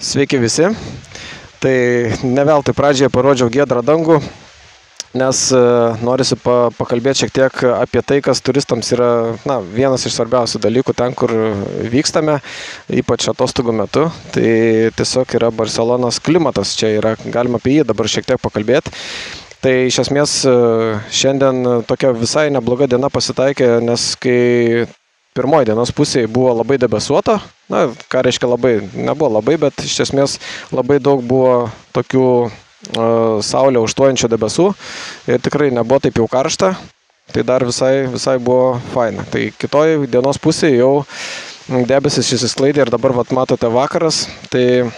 Sveiki visi. Tai ne veltui pradžioje parodžiau giedrą dangų, nes norisi pakalbėti šiek tiek apie tai, kas turistams yra vienas iš svarbiausių dalykų ten, kur vykstame, ypač atostogų metu. Tai tiesiog yra Barselonos klimatas, čia yra, galima apie jį dabar šiek tiek pakalbėti. Tai iš esmės šiandien tokia visai nebloga diena pasitaikė, nes kai pirmoji dienos pusėje buvo labai debesuota, ką reiškia labai, nebuvo labai, bet iš esmės labai daug buvo tokių saulę užtuojančių debesų ir tikrai nebuvo taip jau karšta, tai dar visai buvo faina. Tai kitoj dienos pusėje jau debesis išsisklaidė ir dabar matote vakaras, tai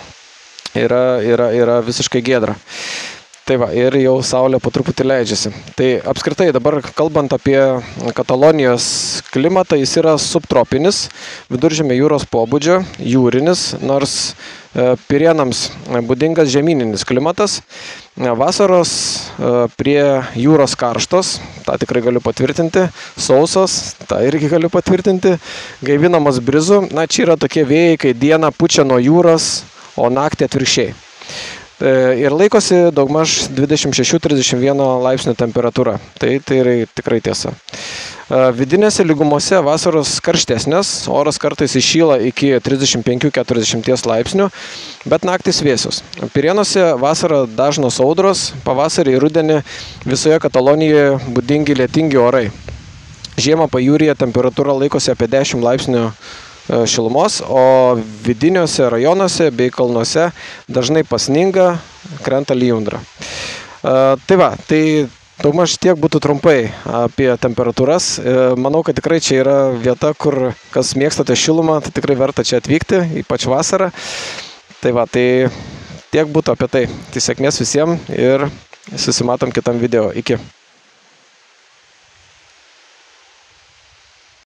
yra visiškai giedra. Tai va, ir jau saulė po truputį leidžiasi. Tai apskritai dabar kalbant apie Katalonijos klimatą, jis yra subtropinis, viduržemio jūros pobūdžio, jūrinis, nors Pirėnams būdingas žemyninis klimatas. Vasaros prie jūros karštos, tą tikrai galiu patvirtinti, sausos, tą irgi galiu patvirtinti, gaivinamos brizų. Čia yra tokie vėjai, kai dieną pučia nuo jūros, o naktį atvirkščiai. Ir laikosi daugmaž 26-31 laipsnių temperatūra. Tai yra tikrai tiesa. Vidinėse lygumose vasaros karštesnės, oras kartais įšyla iki 35-40 laipsnių, bet naktys vėsios. Pirėnuose vasarą dažnos audros, pavasarį ir rudenį visoje Katalonijoje būdingi lietingi orai. Žiemą pajūryje temperatūra laikosi apie 10 laipsnių šilumos, o vidiniuose rajonuose bei kalnuose dažnai pasninga, krenta lijundra. Tai daugmaž tiek būtų trumpai apie temperatūras. Manau, kad tikrai čia yra vieta, kur kas mėgstate šilumą, tai tikrai verta čia atvykti, ypač vasarą. Tai tiek būtų apie tai. Tai sėkmės visiems ir susimatom kitam video. Iki.